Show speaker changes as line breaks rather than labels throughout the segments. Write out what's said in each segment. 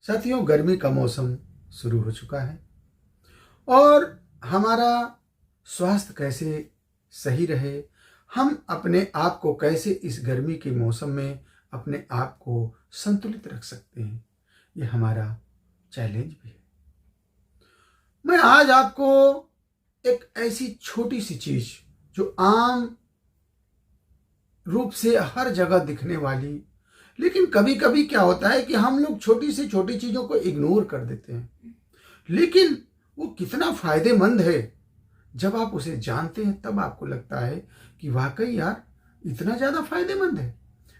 साथियों, गर्मी का मौसम शुरू हो चुका है और हमारा स्वास्थ्य कैसे सही रहे, हम अपने आप को कैसे इस गर्मी के मौसम में अपने आप को संतुलित रख सकते हैं, ये हमारा चैलेंज भी है। मैं आज आपको एक ऐसी छोटी सी चीज जो आम रूप से हर जगह दिखने वाली, लेकिन कभी कभी क्या होता है कि हम लोग छोटी से छोटी चीजों को इग्नोर कर देते हैं, लेकिन वो कितना फायदेमंद है जब आप उसे जानते हैं तब आपको लगता है कि वाकई यार इतना ज्यादा फायदेमंद है।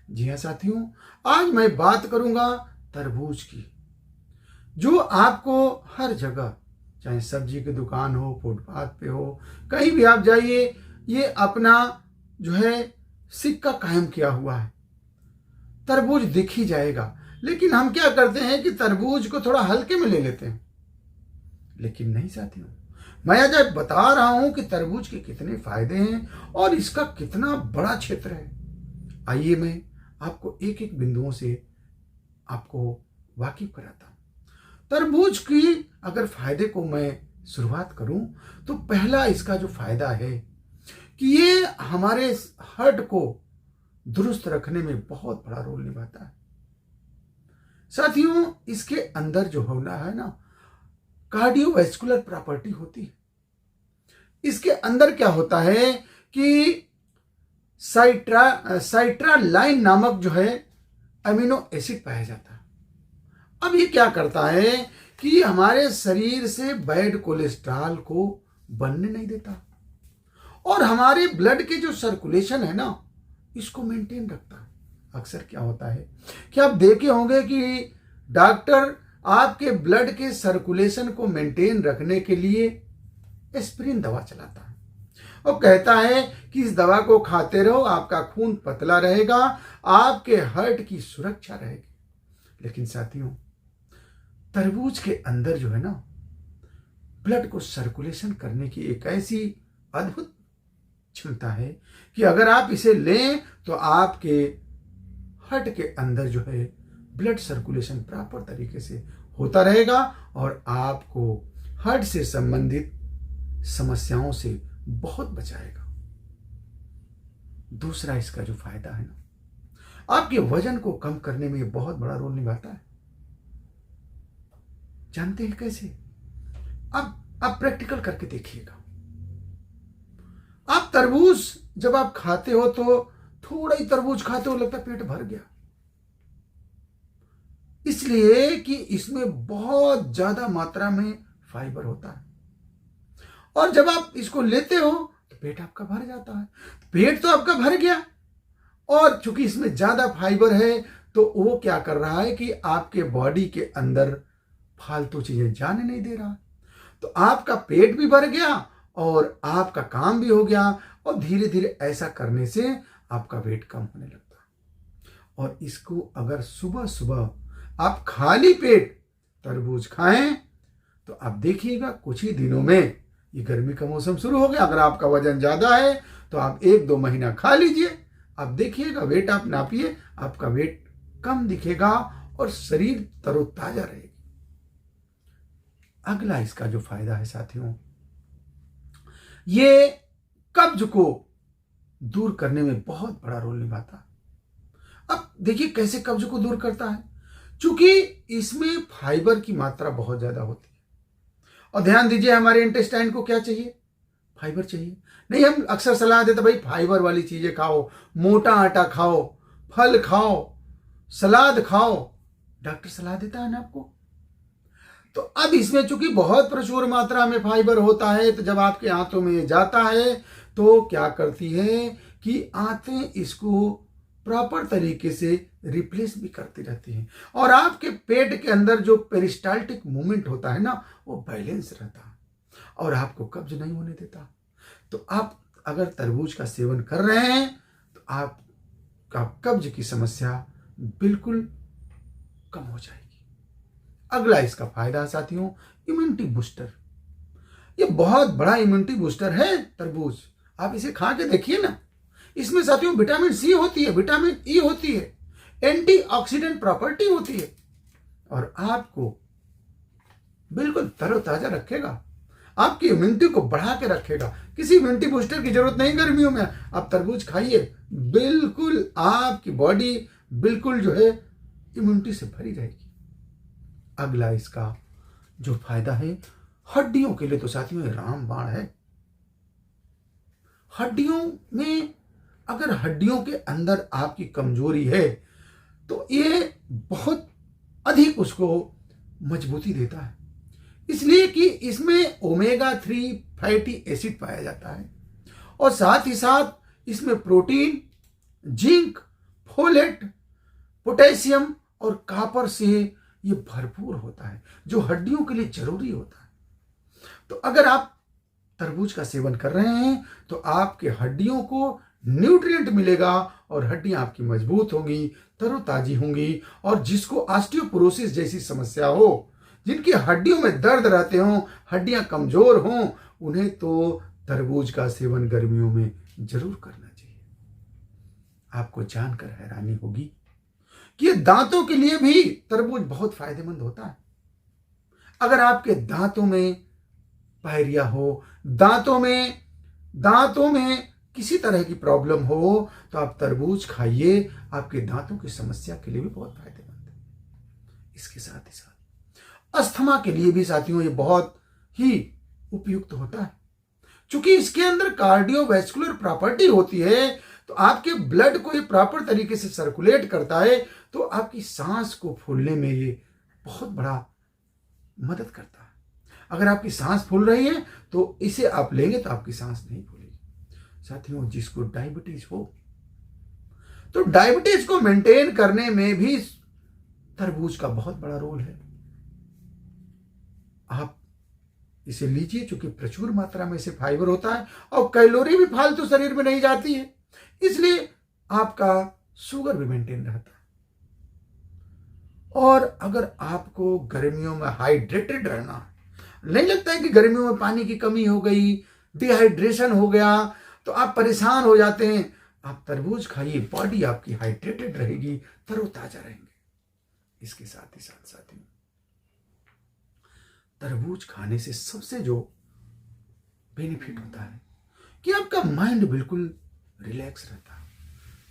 जी हाँ साथियों, आज मैं बात करूंगा तरबूज की, जो आपको हर जगह, चाहे सब्जी की दुकान हो, फुटपाथ पे हो, कहीं भी आप जाइए, ये अपना जो है सिक्का कायम किया हुआ है। तरबूज दिख ही जाएगा, लेकिन हम क्या करते हैं कि तरबूज को थोड़ा हल्के में ले लेते हैं। लेकिन नहीं साथियों, मैं आज बता रहा हूं कि तरबूज के कितने फायदे हैं और इसका कितना बड़ा क्षेत्र है। आइए मैं आपको एक एक बिंदुओं से आपको वाकिफ कराता हूं। तरबूज की अगर फायदे को मैं शुरुआत करूं तो पहला इसका जो फायदा है कि ये हमारे हार्ट को दुरुस्त रखने में बहुत बड़ा रोल निभाता है। साथियों, इसके अंदर जो होना है ना, कार्डियोवैस्कुलर प्रॉपर्टी होती है। इसके अंदर क्या होता है कि साइट्रालाइन नामक जो है अमीनो एसिड पाया जाता है। अब ये क्या करता है कि हमारे शरीर से बैड कोलेस्ट्रॉल को बनने नहीं देता और हमारे ब्लड के जो सर्कुलेशन है ना, इसको मेंटेन रखता है। अक्सर क्या होता है कि आप देखे होंगे कि डॉक्टर आपके ब्लड के सर्कुलेशन को मेंटेन रखने के लिए एस्पिरिन दवा चलाता है और कहता है कि इस दवा को खाते रहो, आपका खून पतला रहेगा, आपके हार्ट की सुरक्षा रहेगी। लेकिन साथियों, तरबूज के अंदर जो है ना, ब्लड को सर्कुलेशन करने की एक ऐसी अद्भुत क्षमता है कि अगर आप इसे लें तो आपके हार्ट के अंदर जो है ब्लड सर्कुलेशन प्रॉपर तरीके से होता रहेगा और आपको हार्ट से संबंधित समस्याओं से बहुत बचाएगा। दूसरा इसका जो फायदा है ना, आपके वजन को कम करने में बहुत बड़ा रोल निभाता है। जानते हैं कैसे? अब आप प्रैक्टिकल करके देखिएगा। आप तरबूज जब आप खाते हो तो थोड़ा ही तरबूज खाते हो, लगता है पेट भर गया, इसलिए कि इसमें बहुत ज्यादा मात्रा में फाइबर होता है और जब आप इसको लेते हो तो पेट आपका भर जाता है। पेट तो आपका भर गया और चूंकि इसमें ज्यादा फाइबर है तो वो क्या कर रहा है कि आपके बॉडी के अंदर फालतू चीजें जाने नहीं दे रहा, तो आपका पेट भी भर गया और आपका काम भी हो गया और धीरे धीरे ऐसा करने से आपका वेट कम होने लगता है। और इसको अगर सुबह सुबह आप खाली पेट तरबूज खाएं तो आप देखिएगा कुछ ही दिनों में, ये गर्मी का मौसम शुरू हो गया, अगर आपका वजन ज्यादा है तो आप 1-2 महीना खा लीजिए, आप देखिएगा वेट आप नापिए, आपका वेट कम दिखेगा और शरीर तरोताजा रहेगी। अगला इसका जो फायदा है साथियों, ये कब्ज को दूर करने में बहुत बड़ा रोल निभाता है। अब देखिए कैसे कब्ज को दूर करता है, चूंकि इसमें फाइबर की मात्रा बहुत ज्यादा होती है और ध्यान दीजिए हमारे इंटेस्टाइन को क्या चाहिए? फाइबर चाहिए। नहीं, हम अक्सर सलाह देते भाई फाइबर वाली चीजें खाओ, मोटा आटा खाओ, फल खाओ, सलाद खाओ, डॉक्टर सलाह देता है ना आपको। तो अब इसमें चूंकि बहुत प्रचुर मात्रा में फाइबर होता है, तो जब आपके आंतों में जाता है तो क्या करती है कि आंतें इसको प्रॉपर तरीके से रिप्लेस भी करती रहती हैं और आपके पेट के अंदर जो पेरिस्टाल्टिक मूवमेंट होता है ना, वो बैलेंस रहता है और आपको कब्ज नहीं होने देता। तो आप अगर तरबूज का सेवन कर रहे हैं तो आपका कब्ज की समस्या बिल्कुल कम हो जाएगी। अगला इसका फायदा साथियों, इम्यूनिटी बूस्टर। ये बहुत बड़ा इम्यूनिटी बूस्टर है तरबूज, आप इसे खा के देखिए ना। इसमें साथियों विटामिन सी होती है, विटामिन ई होती है, एंटीऑक्सीडेंट प्रॉपर्टी होती है। और आपको बिल्कुल तरोताजा रखेगा, आपकी इम्यूनिटी को बढ़ा के रखेगा। किसी इम्यूनिटी बूस्टर की जरूरत नहीं गर्मियों में। आप तरबूज खाइए, बिल्कुल आपकी बॉडी बिल्कुल जो है इम्यूनिटी से भरी रहेगी। अगला इसका जो फायदा है हड्डियों के लिए, तो साथियों ये रामबाण है। हड्डियों में अगर हड्डियों के अंदर आपकी कमजोरी है तो ये बहुत अधिक उसको मजबूती देता है, इसलिए कि इसमें ओमेगा 3 फैटी एसिड पाया जाता है और साथ ही साथ इसमें प्रोटीन, जिंक, फोलेट, पोटेशियम और कॉपर से ये भरपूर होता है, जो हड्डियों के लिए जरूरी होता है। तो अगर आप तरबूज का सेवन कर रहे हैं तो आपके हड्डियों को न्यूट्रिएंट मिलेगा और हड्डियां आपकी मजबूत होंगी, तरोताजी होंगी। और जिसको ऑस्टियोपोरोसिस जैसी समस्या हो, जिनकी हड्डियों में दर्द रहते हों, हड्डियां कमजोर हों, उन्हें तो तरबूज का सेवन गर्मियों में जरूर करना चाहिए। आपको जानकर हैरानी होगी कि दांतों के लिए भी तरबूज बहुत फायदेमंद होता है। अगर आपके दांतों में पायरिया हो, दांतों में किसी तरह की प्रॉब्लम हो, तो आप तरबूज खाइए, आपके दांतों की समस्या के लिए भी बहुत फायदेमंद है। इसके साथ ही साथ अस्थमा के लिए भी साथियों ये बहुत ही उपयुक्त होता है। चूंकि इसके अंदर कार्डियोवैस्कुलर प्रॉपर्टी होती है, तो आपके ब्लड को ये प्रॉपर तरीके से सर्कुलेट करता है, तो आपकी सांस को फूलने में ये बहुत बड़ा मदद करता है। अगर आपकी सांस फूल रही है तो इसे आप लेंगे तो आपकी सांस नहीं फूलेगी। साथियों, जिसको डायबिटीज हो, तो डायबिटीज को मेंटेन करने में भी तरबूज का बहुत बड़ा रोल है। आप इसे लीजिए, चूंकि प्रचुर मात्रा में इसे फाइबर होता है और कैलोरी भी फालतू शरीर में नहीं जाती है, इसलिए आपका शुगर भी मेंटेन रहता है। और अगर आपको गर्मियों में हाइड्रेटेड रहना है, नहीं लगता है कि गर्मियों में पानी की कमी हो गई, डिहाइड्रेशन हो गया, तो आप परेशान हो जाते हैं, आप तरबूज खाइए, बॉडी आपकी हाइड्रेटेड रहेगी, तरोताजा रहेंगे। इसके साथ ही साथ साथियों, तरबूज खाने से सबसे जो बेनिफिट होता है कि आपका माइंड बिल्कुल रिलैक्स रहता है।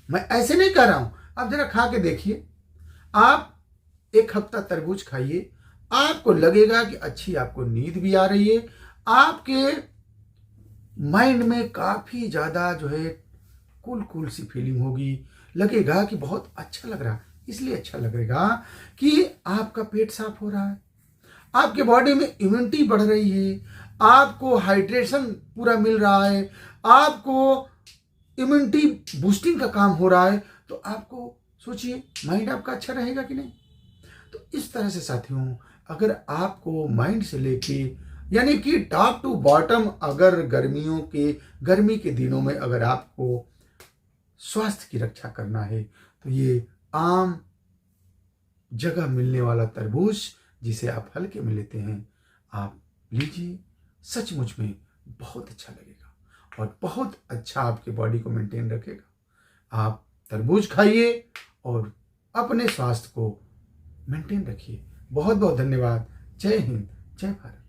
मैं ऐसे नहीं कह रहा हूं, आप जरा खा के देखिए। आप 1 हफ्ता तरबूज खाइए, आपको लगेगा कि अच्छी आपको नींद भी आ रही है, आपके माइंड में काफी ज्यादा जो है कूल सी फीलिंग होगी, लगेगा कि बहुत अच्छा लग रहा है। इसलिए अच्छा लगेगा कि आपका पेट साफ हो रहा है, आपके बॉडी में इम्यूनिटी बढ़ रही है, आपको हाइड्रेशन पूरा मिल रहा है, आपको इम्यूनिटी बूस्टिंग का काम हो रहा है, तो आपको सोचिए माइंड आपका अच्छा रहेगा कि नहीं। तो इस तरह से साथियों, अगर आपको माइंड से लेके यानी कि टॉप टू बॉटम, अगर गर्मी के दिनों में अगर आपको स्वास्थ्य की रक्षा करना है, तो ये आम जगह मिलने वाला तरबूज, जिसे आप हल्के में लेते हैं, आप लीजिए। सचमुच में बहुत अच्छा लगेगा और बहुत अच्छा आपके बॉडी को मेंटेन रखेगा। आप तरबूज खाइए और अपने स्वास्थ्य को मेंटेन रखिए। बहुत बहुत धन्यवाद। जय हिंद, जय भारत।